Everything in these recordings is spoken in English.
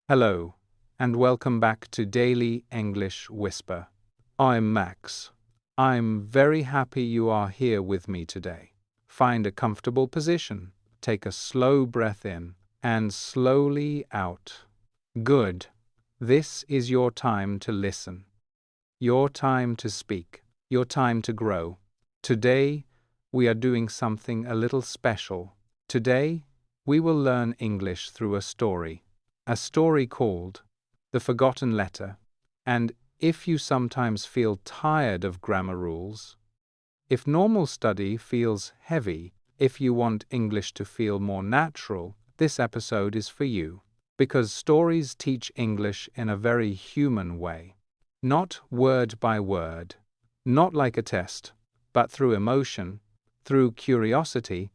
Hello, and welcome back to Daily English Whisper. I'm Max. I'm very happy you are here with me today. Find a comfortable position, take a slow breath in, and slowly out. Good. This is your time to listen, your time to speak, your time to grow. Today, we are doing something a little special. Today, we will learn English through a story called The Forgotten Letter. And if you sometimes feel tired of grammar rules, if normal study feels heavy, if you want English to feel more natural, this episode is for you. Because stories teach English in a very human way. Not word by word, not like a test, but through emotion, through curiosity,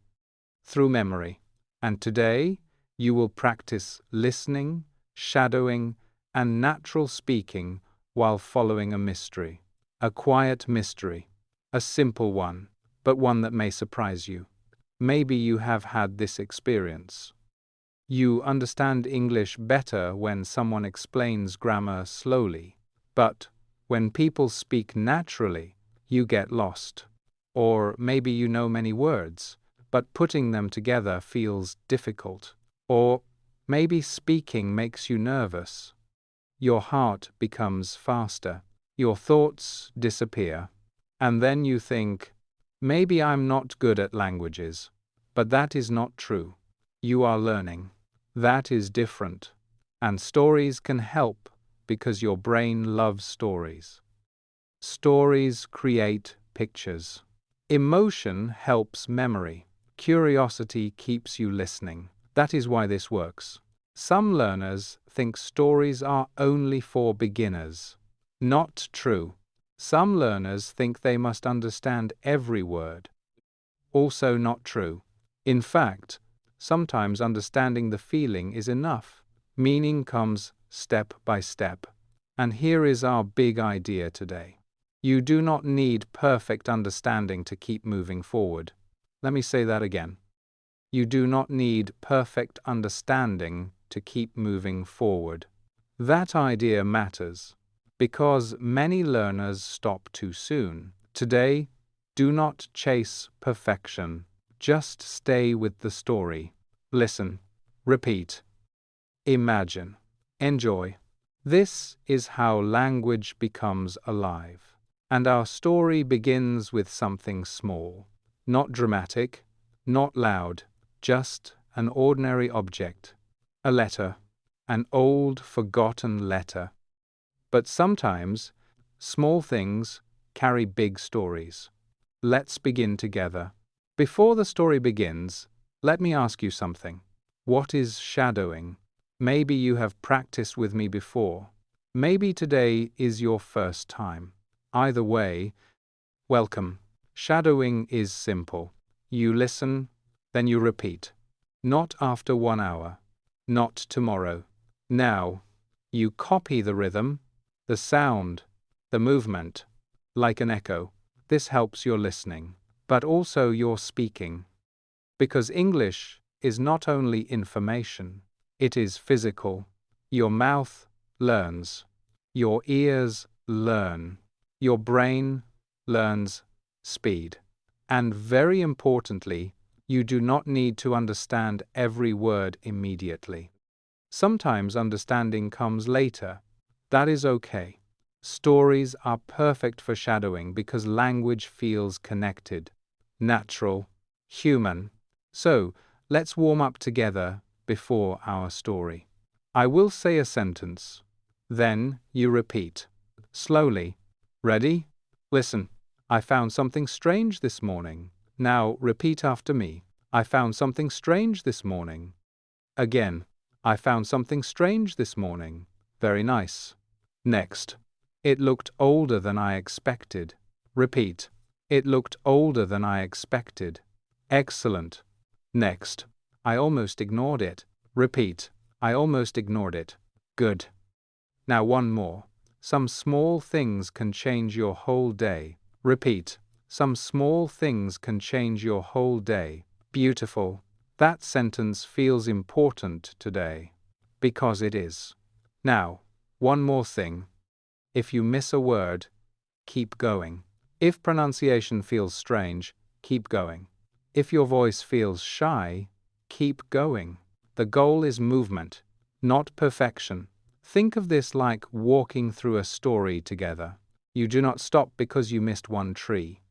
through memory. And today, you will practice listening, shadowing, and natural speaking while following a mystery. A quiet mystery. A simple one, but one that may surprise you. Maybe you have had this experience. You understand English better when someone explains grammar slowly, but when people speak naturally, you get lost. Or maybe you know many words, but putting them together feels difficult. Or maybe speaking makes you nervous. Your heart becomes faster, your thoughts disappear, and then you think, maybe I'm not good at languages. But that is not true. You are learning. That is different. And stories can help because your brain loves stories. Stories create pictures. Emotion helps memory. Curiosity keeps you listening. That is why this works. Some learners think stories are only for beginners. Not true. Some learners think they must understand every word. Also not true. In fact, sometimes understanding the feeling is enough. Meaning comes step by step. And here is our big idea today. You do not need perfect understanding to keep moving forward. Let me say that again. You do not need perfect understanding to keep moving forward. That idea matters because many learners stop too soon. Today, do not chase perfection. Just stay with the story. Listen, repeat, imagine, enjoy. This is how language becomes alive. And our story begins with something small, not dramatic, not loud, just an ordinary object, a letter, an old forgotten letter. But sometimes, small things carry big stories. Let's begin together. Before the story begins, let me ask you something. What is shadowing? Maybe you have practiced with me before. Maybe today is your first time. Either way, welcome. Shadowing is simple. You listen, then you repeat. Not after 1 hour. Not tomorrow. Now. You copy the rhythm, the sound, the movement, like an echo. This helps your listening, but also your speaking. Because English is not only information, it is physical. Your mouth learns. Your ears learn. Your brain learns speed. And very importantly, you do not need to understand every word immediately. Sometimes understanding comes later. That is okay. Stories are perfect for shadowing because language feels connected, natural, human. So, let's warm up together before our story. I will say a sentence. Then you repeat. Slowly. Ready? Listen. I found something strange this morning. Now repeat after me. I found something strange this morning. Again. I found something strange this morning. Very nice. Next. It looked older than I expected. Repeat. It looked older than I expected. Excellent. Next. I almost ignored it. Repeat. I almost ignored it. Good. Now one more. Some small things can change your whole day. Repeat. Some small things can change your whole day. Beautiful. That sentence feels important today. Because it is. Now, one more thing. If you miss a word, keep going. If pronunciation feels strange, keep going. If your voice feels shy, keep going. The goal is movement, not perfection. Think of this like walking through a story together. You do not stop because you missed one tree.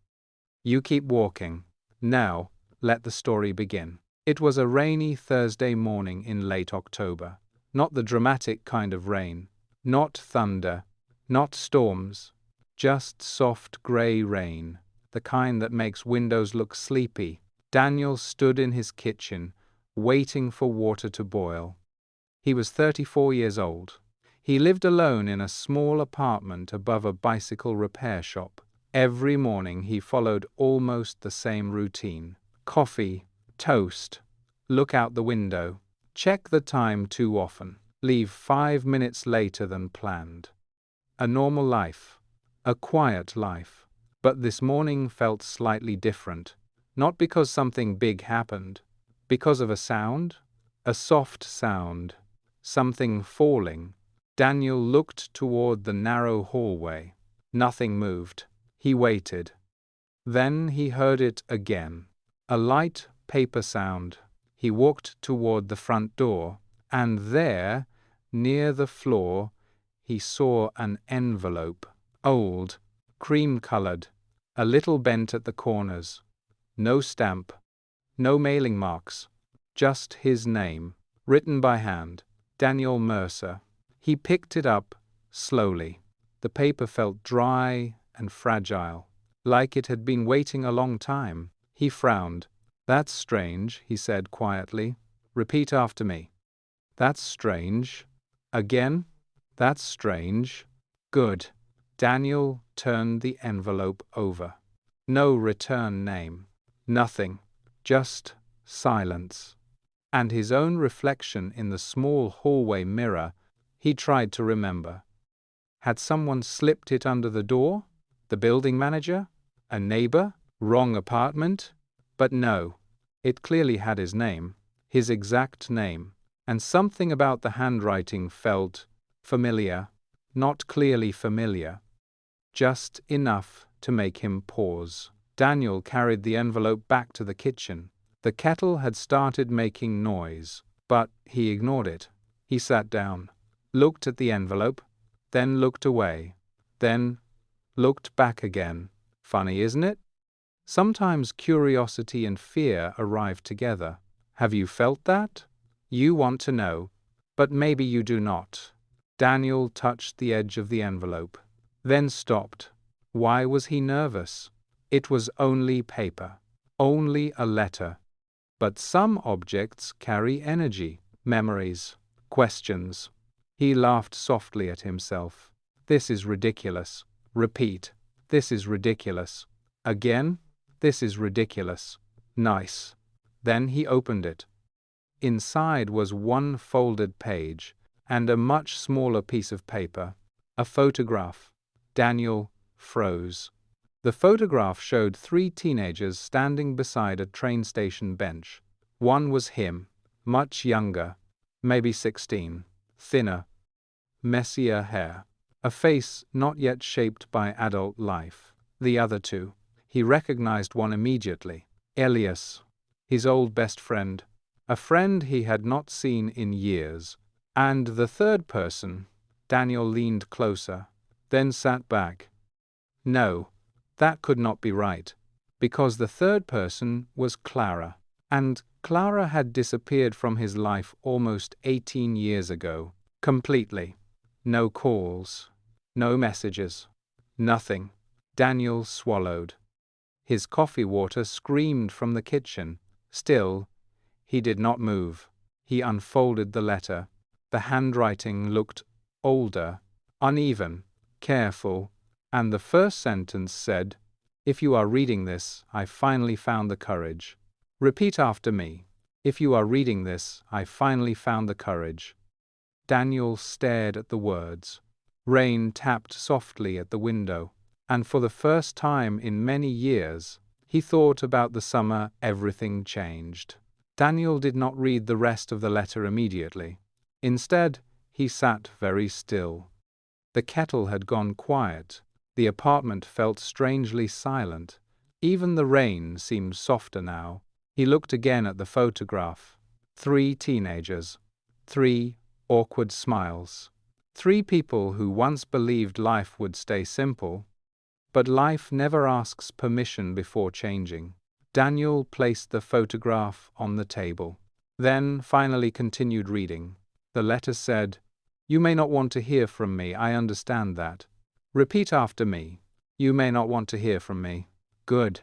You keep walking. Now, let the story begin. It was a rainy Thursday morning in late October. Not the dramatic kind of rain. Not thunder. Not storms. Just soft gray rain. The kind that makes windows look sleepy. Daniel stood in his kitchen, waiting for water to boil. He was 34 years old. He lived alone in a small apartment above a bicycle repair shop. Every morning he followed almost the same routine. Coffee, toast, look out the window, check the time too often, leave 5 minutes later than planned. A normal life, a quiet life. But this morning felt slightly different, not because something big happened, because of a sound, a soft sound, something falling. Daniel looked toward the narrow hallway. Nothing moved. He waited. Then he heard it again. A light paper sound. He walked toward the front door, and there, near the floor, he saw an envelope. Old, cream-colored, a little bent at the corners. No stamp, no mailing marks, just his name, written by hand, Daniel Mercer. He picked it up, slowly. The paper felt dry and fragile, like it had been waiting a long time. He frowned. "That's strange," he said quietly. "Repeat after me." "That's strange." "Again." "That's strange." "Good." Daniel turned the envelope over. No return name. Nothing. Just silence. And his own reflection in the small hallway mirror. He tried to remember. Had someone slipped it under the door? The building manager? A neighbor? Wrong apartment? But no. It clearly had his name, his exact name, and something about the handwriting felt familiar, not clearly familiar, just enough to make him pause. Daniel carried the envelope back to the kitchen. The kettle had started making noise, but he ignored it. He sat down, looked at the envelope, then looked away, then looked back again. Funny, isn't it? Sometimes curiosity and fear arrive together. Have you felt that? You want to know, but maybe you do not. Daniel touched the edge of the envelope, then stopped. Why was he nervous? It was only paper, only a letter. But some objects carry energy, memories, questions. He laughed softly at himself. This is ridiculous. Repeat. This is ridiculous. Again. This is ridiculous. Nice. Then he opened it. Inside was one folded page and a much smaller piece of paper. A photograph. Daniel froze. The photograph showed 3 teenagers standing beside a train station bench. One was him, much younger, maybe 16, thinner, messier hair, a face not yet shaped by adult life. The other two. He recognized one immediately. Elias, his old best friend, a friend he had not seen in years. And the third person. Daniel leaned closer, then sat back. No, that could not be right, because the third person was Clara, and Clara had disappeared from his life almost 18 years ago, completely. No calls, no messages, nothing. Daniel swallowed. His coffee water screamed from the kitchen. Still, he did not move. He unfolded the letter. The handwriting looked older, uneven, careful, and the first sentence said, "If you are reading this, I finally found the courage." Repeat after me. If you are reading this, I finally found the courage. Daniel stared at the words. Rain tapped softly at the window, and for the first time in many years, he thought about the summer everything changed. Daniel did not read the rest of the letter immediately. Instead, He sat very still. The kettle had gone quiet. The apartment felt strangely silent. Even the rain seemed softer now. He looked again at the photograph. 3 teenagers. 3 awkward smiles. 3 people who once believed life would stay simple. But life never asks permission before changing. Daniel placed the photograph on the table, then finally continued reading. The letter said, "You may not want to hear from me, I understand that. Repeat after me. You may not want to hear from me." Good.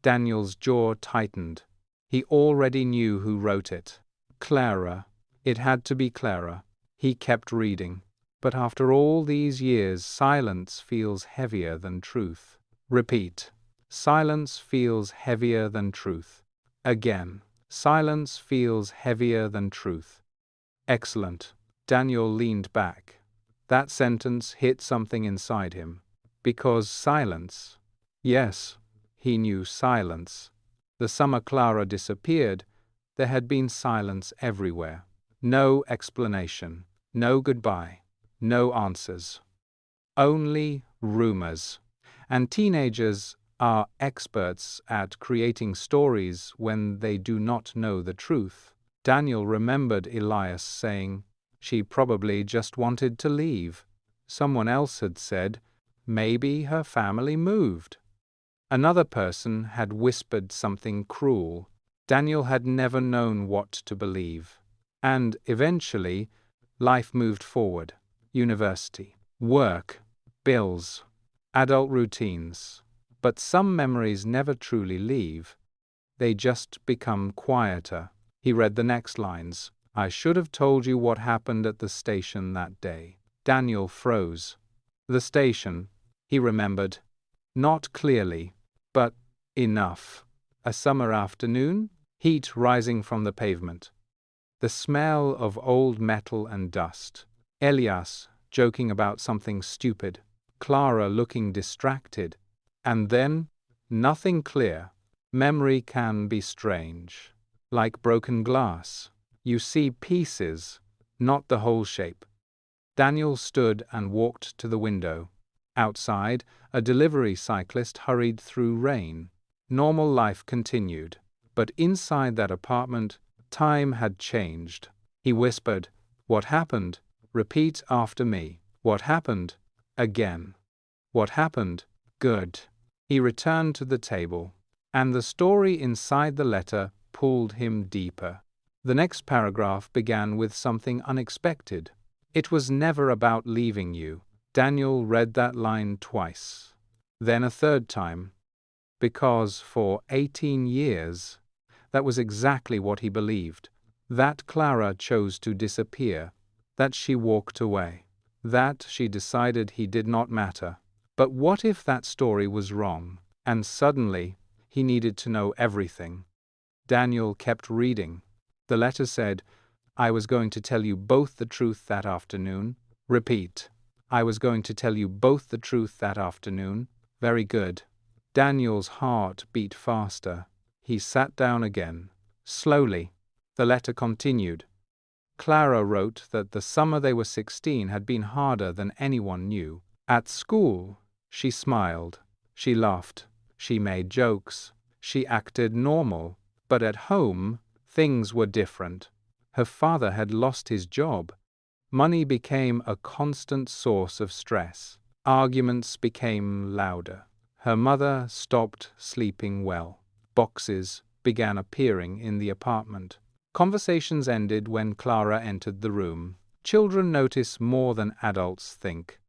Daniel's jaw tightened. He already knew who wrote it. Clara. It had to be Clara. He kept reading. But after all these years, silence feels heavier than truth. Repeat. Silence feels heavier than truth. Again. Silence feels heavier than truth. Excellent. Daniel leaned back. That sentence hit something inside him. Because silence. Yes, he knew silence. The summer Clara disappeared, there had been silence everywhere. No explanation. No goodbye. No answers. Only rumors. And teenagers are experts at creating stories when they do not know the truth. Daniel remembered Elias saying, "She probably just wanted to leave." Someone else had said, "Maybe her family moved." Another person had whispered something cruel. Daniel had never known what to believe. And eventually, life moved forward. University, work, bills, adult routines. But some memories never truly leave. They just become quieter. He read the next lines. "I should have told you what happened at the station that day." Daniel froze. The station, he remembered. Not clearly, but enough. A summer afternoon, heat rising from the pavement. The smell of old metal and dust. Elias joking about something stupid. Clara looking distracted. And then, nothing clear. Memory can be strange. Like broken glass. You see pieces, not the whole shape. Daniel stood and walked to the window. Outside, a delivery cyclist hurried through rain. Normal life continued. But inside that apartment, time had changed. He whispered, "What happened? Repeat after me." "What happened?" Again. "What happened?" Good. He returned to the table. And the story inside the letter pulled him deeper. The next paragraph began with something unexpected. "It was never about leaving you." Daniel read that line twice. Then a third time. Because for 18 years, that was exactly what he believed. That Clara chose to disappear. That she walked away. That she decided he did not matter. But what if that story was wrong? And suddenly, he needed to know everything. Daniel kept reading. The letter said, "I was going to tell you both the truth that afternoon." Repeat. "I was going to tell you both the truth that afternoon." Very good. Daniel's heart beat faster. He sat down again. Slowly. The letter continued. Clara wrote that the summer they were 16 had been harder than anyone knew. At school, she smiled. She laughed. She made jokes. She acted normal. But at home, things were different. Her father had lost his job. Money became a constant source of stress. Arguments became louder. Her mother stopped sleeping well. Boxes began appearing in the apartment. Conversations ended when Clara entered the room. Children notice more than adults think.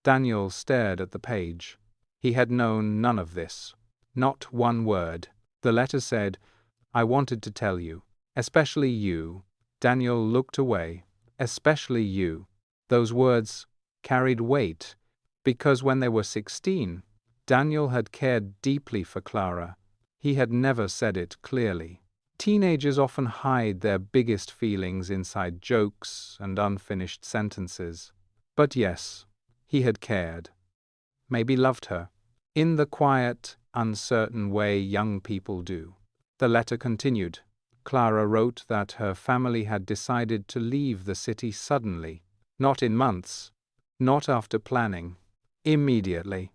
Daniel stared at the page. He had known none of this. Not one word. The letter said, "I wanted to tell you, especially you." Daniel looked away. "Especially you." Those words carried weight, because when they were 16, Daniel had cared deeply for Clara. He had never said it clearly. Teenagers often hide their biggest feelings inside jokes and unfinished sentences. But yes, he had cared. Maybe loved her. In the quiet, uncertain way young people do. The letter continued. Clara wrote that her family had decided to leave the city suddenly. Not in months. Not after planning. Immediately.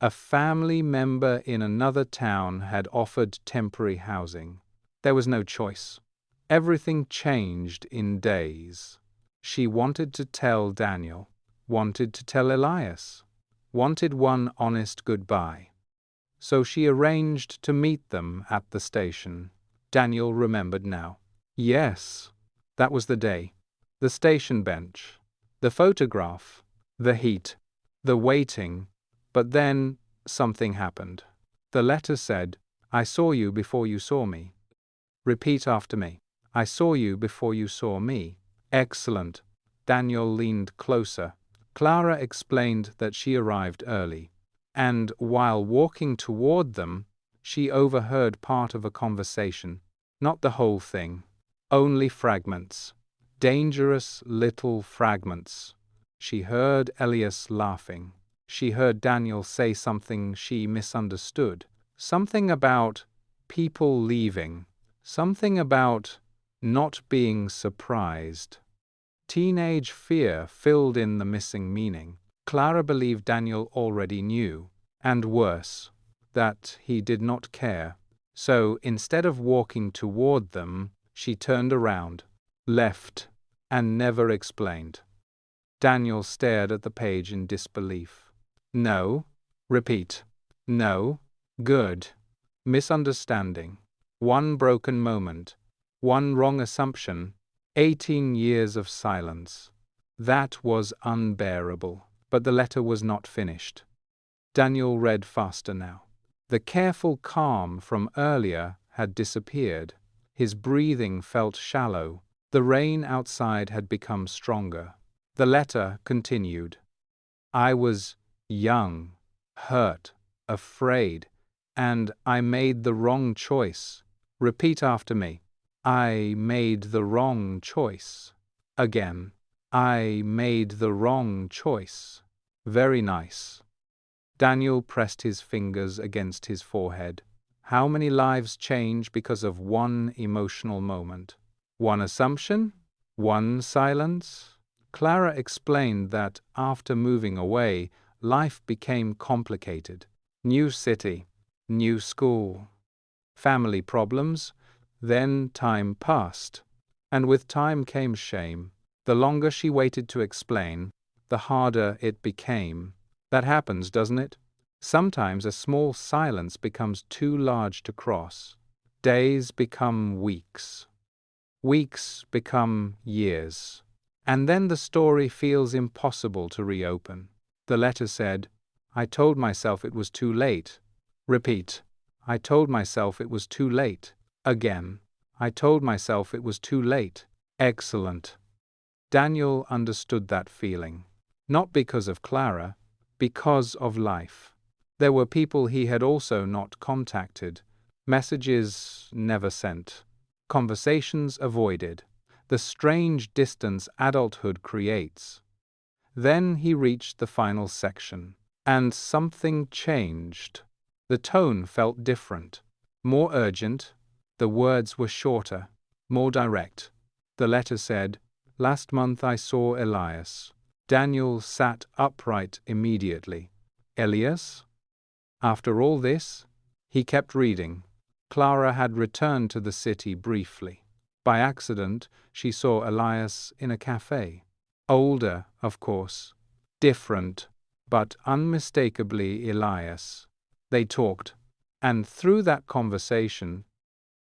A family member in another town had offered temporary housing. There was no choice. Everything changed in days. She wanted to tell Daniel, wanted to tell Elias, wanted one honest goodbye. So she arranged to meet them at the station. Daniel remembered now. Yes, that was the day. The station bench, the photograph, the heat, the waiting. But then something happened. The letter said, "I saw you before you saw me." Repeat after me. I saw you before you saw me. Excellent. Daniel leaned closer. Clara explained that she arrived early, and while walking toward them, she overheard part of a conversation. Not the whole thing. Only fragments. Dangerous little fragments. She heard Elias laughing. She heard Daniel say something she misunderstood. Something about people leaving. Something about not being surprised. Teenage fear filled in the missing meaning. Clara believed Daniel already knew, and worse, that he did not care. So instead of walking toward them, she turned around, left, and never explained. Daniel stared at the page in disbelief. No. Repeat. No. Good. Misunderstanding. One broken moment. One wrong assumption. 18 years of silence. That was unbearable. But the letter was not finished. Daniel read faster now. The careful calm from earlier had disappeared. His breathing felt shallow. The rain outside had become stronger. The letter continued. I was young, hurt, afraid, and I made the wrong choice. Repeat after me. I made the wrong choice. Again. I made the wrong choice. Very nice. Daniel pressed his fingers against his forehead. How many lives change because of one emotional moment? One assumption? One silence? Clara explained that after moving away, life became complicated. New city, new school, family problems. Then time passed, and with time came shame. The longer she waited to explain, the harder it became. That happens, doesn't it? Sometimes a small silence becomes too large to cross. Days become weeks. Weeks become years. And then the story feels impossible to reopen. The letter said, I told myself it was too late. Repeat. I told myself it was too late. Again. I told myself it was too late. Excellent. Daniel understood that feeling. Not because of Clara, because of life. There were people he had also not contacted, messages never sent, conversations avoided, the strange distance adulthood creates. Then he reached the final section, and something changed. The tone felt different, more urgent. The words were shorter, more direct. The letter said, Last month I saw Elias. Daniel sat upright immediately. Elias? After all this? He kept reading. Clara had returned to the city briefly. By accident, she saw Elias in a cafe. Older, of course. Different, but unmistakably Elias. They talked, and through that conversation,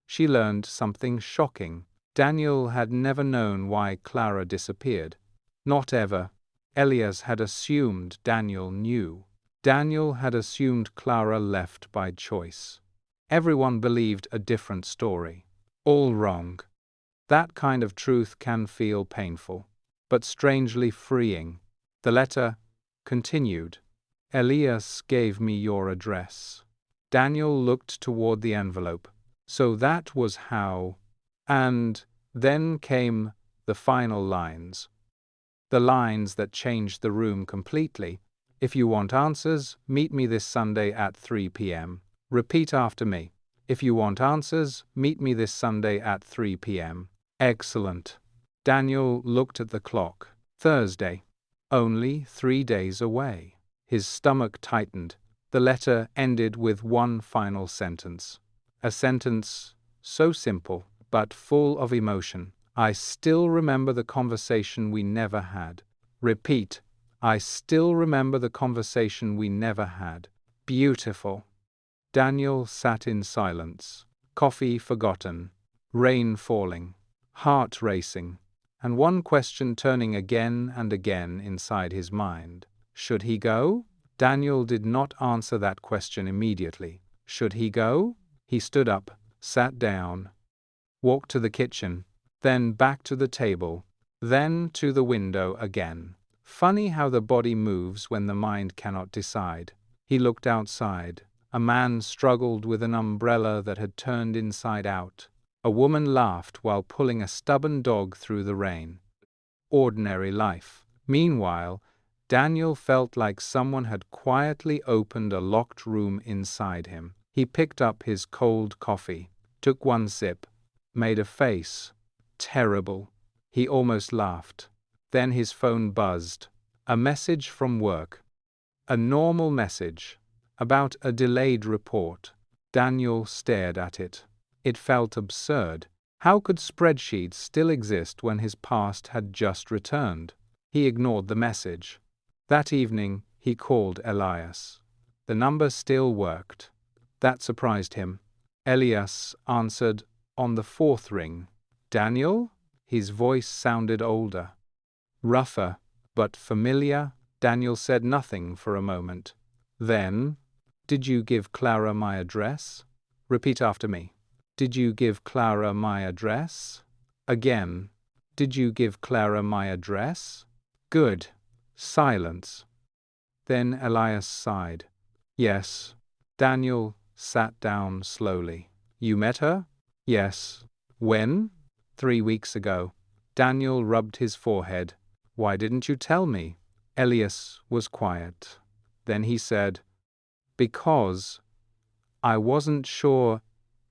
she learned something shocking. Daniel had never known why Clara disappeared. Not ever. Elias had assumed Daniel knew. Daniel had assumed Clara left by choice. Everyone believed a different story. All wrong. That kind of truth can feel painful, but strangely freeing. The letter continued. Elias gave me your address. Daniel looked toward the envelope. So that was how. And then came the final lines. The lines that changed the room completely. If you want answers, meet me this Sunday at 3 p.m. Repeat after me. If you want answers, meet me this Sunday at 3 p.m. Excellent. Daniel looked at the clock. Thursday. Only 3 days away. His stomach tightened. The letter ended with one final sentence. A sentence so simple, but full of emotion. I still remember the conversation we never had. Repeat. I still remember the conversation we never had. Beautiful. Daniel sat in silence. Coffee forgotten. Rain falling. Heart racing. And one question turning again and again inside his mind. Should he go? Daniel did not answer that question immediately. Should he go? He stood up, sat down, walked to the kitchen, then back to the table, then to the window again. Funny how the body moves when the mind cannot decide. He looked outside. A man struggled with an umbrella that had turned inside out. A woman laughed while pulling a stubborn dog through the rain. Ordinary life. Meanwhile, Daniel felt like someone had quietly opened a locked room inside him. He picked up his cold coffee, took one sip, made a face. Terrible. He almost laughed. Then his phone buzzed. A message from work. A normal message. About a delayed report. Daniel stared at it. It felt absurd. How could spreadsheets still exist when his past had just returned? He ignored the message. That evening, he called Elias. The number still worked. That surprised him. Elias answered on the fourth ring. Daniel? His voice sounded older. Rougher, but familiar. Daniel said nothing for a moment. Then, did you give Clara my address? Repeat after me. Did you give Clara my address? Again. Did you give Clara my address? Good. Silence. Then Elias sighed. Yes. Daniel sat down slowly. You met her? Yes. When? 3 weeks ago. Daniel rubbed his forehead. Why didn't you tell me? Elias was quiet. Then he said, Because I wasn't sure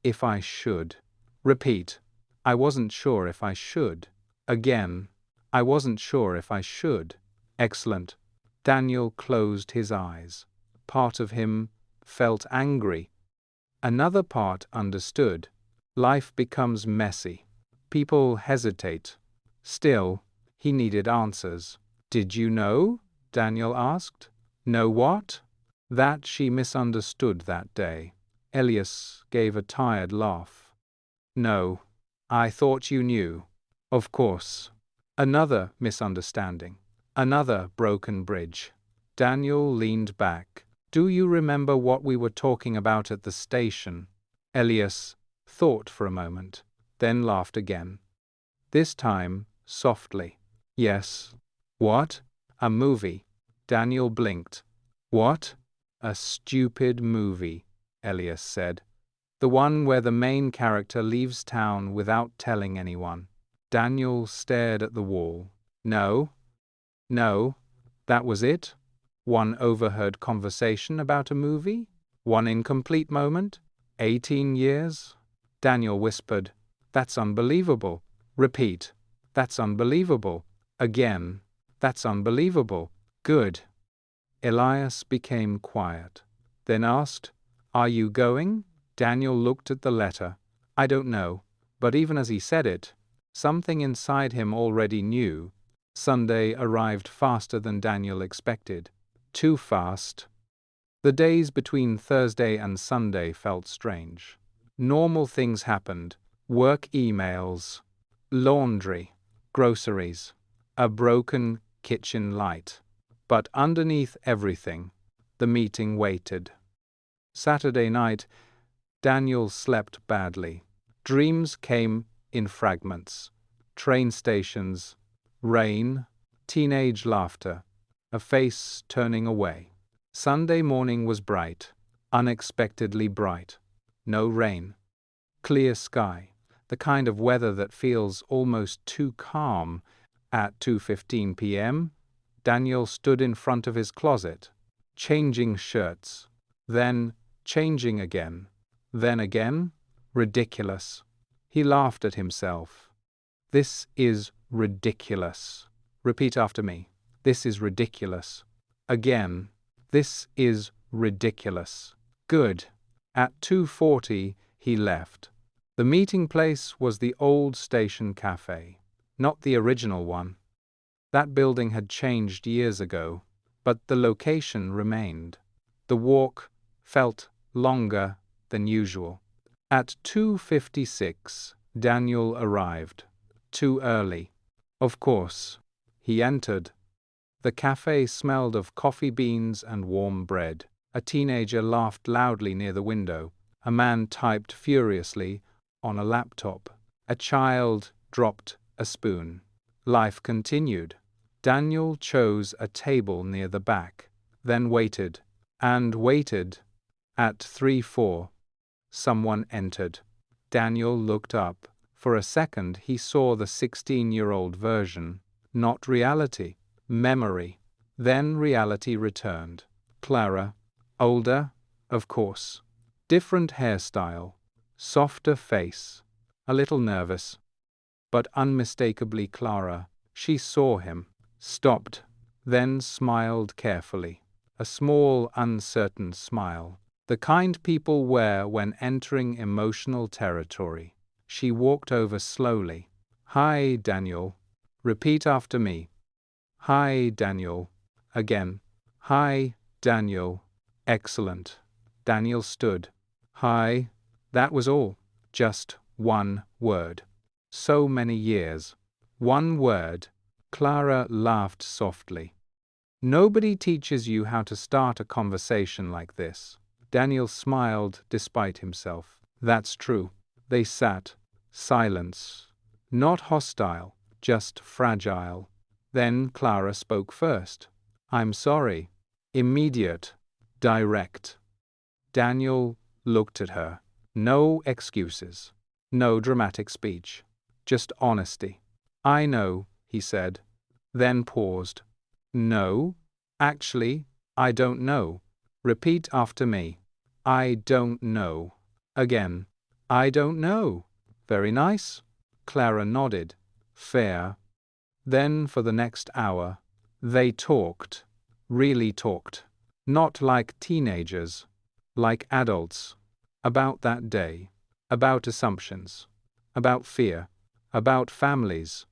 if I should. Repeat. I wasn't sure if I should. Again. I wasn't sure if I should. Excellent. Daniel closed his eyes. Part of him felt angry. Another part understood. Life becomes messy. People hesitate. Still, he needed answers. Did you know? Daniel asked. Know what? That she misunderstood that day. Elias gave a tired laugh. No, I thought you knew. Of course. Another misunderstanding. Another broken bridge. Daniel leaned back. Do you remember what we were talking about at the station? Elias thought for a moment, then laughed again. This time, softly. Yes. What? A movie. Daniel blinked. What? A stupid movie, Elias said. The one where the main character leaves town without telling anyone. Daniel stared at the wall. No. No. That was it? One overheard conversation about a movie? One incomplete moment? 18 years? Daniel whispered, That's unbelievable. Repeat. That's unbelievable. Again. That's unbelievable. Good. Elias became quiet, then asked, Are you going? Daniel looked at the letter. I don't know, but even as he said it, something inside him already knew. Sunday arrived faster than Daniel expected. Too fast. The days between Thursday and Sunday felt strange. Normal things happened. Work emails, laundry, groceries, a broken kitchen light. But underneath everything, the meeting waited. Saturday night, Daniel slept badly. Dreams came in fragments. Train stations, rain, teenage laughter, a face turning away. Sunday morning was bright, unexpectedly bright. No rain. Clear sky, the kind of weather that feels almost too calm. At 2:15 p.m., Daniel stood in front of his closet, changing shirts, then changing again, then again. Ridiculous. He laughed at himself. This is ridiculous. Repeat after me. This is ridiculous. Again. This is ridiculous. Good. At 2:40, he left. The meeting place was the old station cafe, not the original one. That building had changed years ago, but the location remained. The walk felt longer than usual. At 2:56, Daniel arrived. Too early. Of course. He entered. The cafe smelled of coffee beans and warm bread. A teenager laughed loudly near the window. A man typed furiously on a laptop. A child dropped a spoon. Life continued. Daniel chose a table near the back, then waited, and waited. At 3:04, someone entered. Daniel looked up. For a second he saw the 16-year-old version. Not reality. Memory. Then reality returned. Clara. Older, of course. Different hairstyle. Softer face. A little nervous. But unmistakably Clara. She saw him. Stopped. Then smiled carefully. A small, uncertain smile. The kind people wear when entering emotional territory. She walked over slowly. Hi, Daniel. Repeat after me. Hi, Daniel. Again. Hi, Daniel. Excellent. Daniel stood. Hi. That was all. Just one word. So many years. One word. Clara laughed softly. Nobody teaches you how to start a conversation like this. Daniel smiled despite himself. That's true. They sat. Silence. Not hostile, just fragile. Then Clara spoke first. I'm sorry. Immediate. Direct. Daniel looked at her. No excuses. No dramatic speech. Just honesty. I know, he said. Then paused. No. Actually, I don't know. Repeat after me. I don't know. Again. I don't know. Very nice. Clara nodded. Fair. Then for the next hour, they talked. Really talked. Not like teenagers. Like adults. About that day. About assumptions. About fear. About families.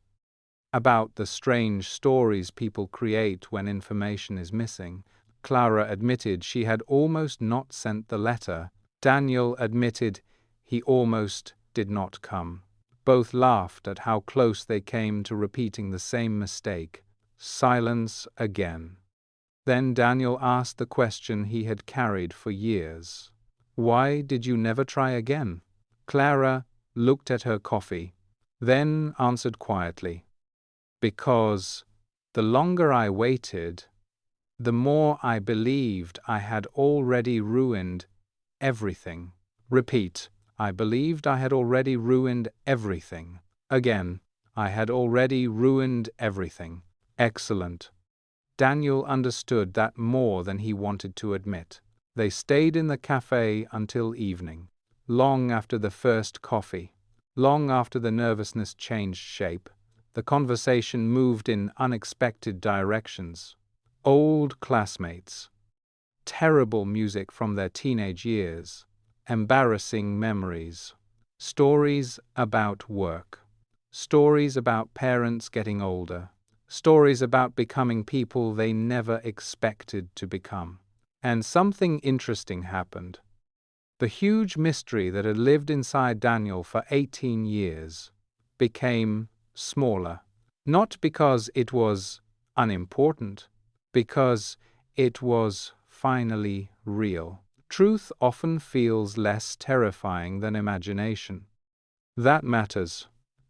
About the strange stories people create when information is missing. Clara admitted she had almost not sent the letter. Daniel admitted he almost did not come. Both laughed at how close they came to repeating the same mistake. Silence again. Then Daniel asked the question he had carried for years. Why did you never try again? Clara looked at her coffee, then answered quietly. Because the longer I waited, the more I believed I had already ruined everything. Repeat. I believed I had already ruined everything. Again. I had already ruined everything. Excellent. Daniel understood that more than he wanted to admit. They stayed in the cafe until evening. Long after the first coffee. Long after the nervousness changed shape. The conversation moved in unexpected directions. Old classmates. Terrible music from their teenage years. Embarrassing memories. Stories about work. Stories about parents getting older. Stories about becoming people they never expected to become. And something interesting happened. The huge mystery that had lived inside Daniel for 18 years became smaller. Not because it was unimportant, because it was finally real. Truth often feels less terrifying than imagination. That matters.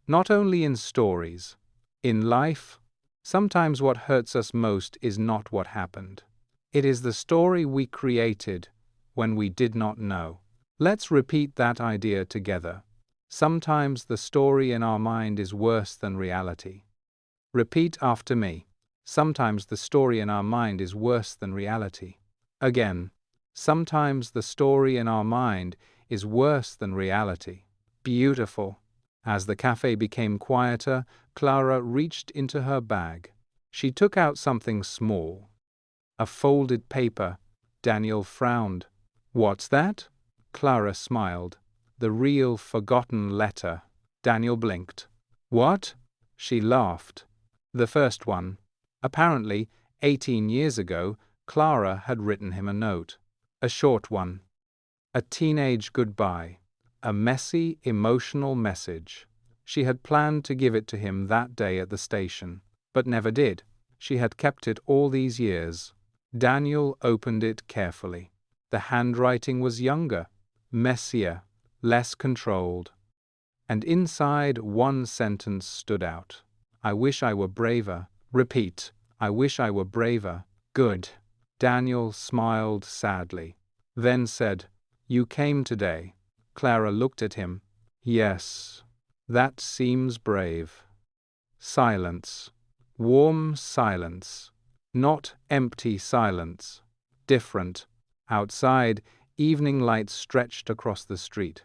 Not only in stories. In life, sometimes what hurts us most is not what happened. It is the story we created when we did not know. Let's repeat that idea together. Sometimes the story in our mind is worse than reality. Repeat after me. Sometimes the story in our mind is worse than reality. Again. Sometimes the story in our mind is worse than reality. Beautiful. As the cafe became quieter, Clara reached into her bag. She took out something small. A folded paper. Daniel frowned. What's that? Clara smiled. The real forgotten letter. Daniel blinked. What? She laughed. The first one. Apparently, 18 years ago, Clara had written him a note. A short one. A teenage goodbye. A messy, emotional message. She had planned to give it to him that day at the station, but never did. She had kept it all these years. Daniel opened it carefully. The handwriting was younger, messier, less controlled. And inside one sentence stood out. I wish I were braver. Repeat. I wish I were braver. Good. Daniel smiled sadly. Then said, You came today. Clara looked at him. Yes. That seems brave. Silence. Warm silence. Not empty silence. Different. Outside, evening light stretched across the street.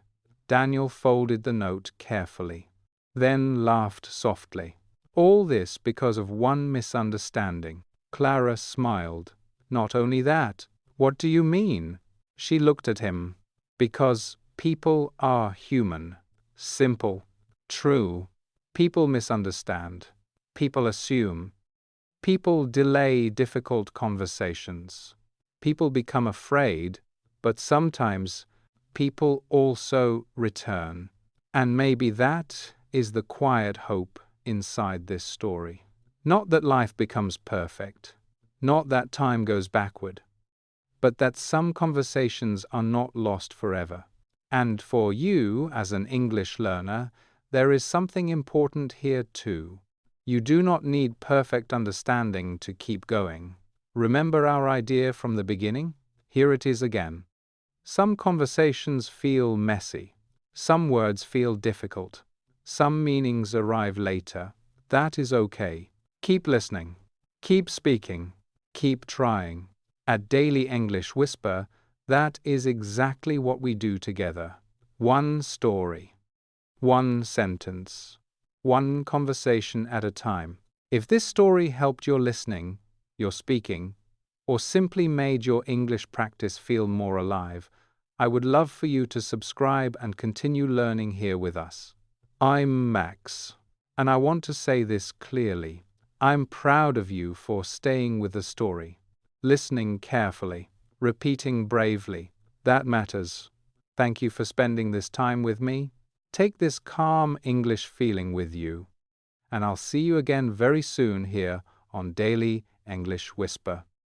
Daniel folded the note carefully, then laughed softly. All this because of one misunderstanding. Clara smiled. Not only that. What do you mean? She looked at him. Because people are human. Simple. True. People misunderstand. People assume. People delay difficult conversations. People become afraid, but sometimes people also return. And maybe that is the quiet hope inside this story. Not that life becomes perfect, not that time goes backward, but that some conversations are not lost forever. And for you, as an English learner, there is something important here too. You do not need perfect understanding to keep going. Remember our idea from the beginning? Here it is again. Some conversations feel messy. Some words feel difficult. Some meanings arrive later. That is okay. Keep listening. Keep speaking. Keep trying. At Daily English Whisper, that is exactly what we do together. One story. One sentence. One conversation at a time. If this story helped your listening, your speaking, or simply made your English practice feel more alive, I would love for you to subscribe and continue learning here with us. I'm Max, and I want to say this clearly. I'm proud of you for staying with the story, listening carefully, repeating bravely. That matters. Thank you for spending this time with me. Take this calm English feeling with you, and I'll see you again very soon here on Daily English Whisper.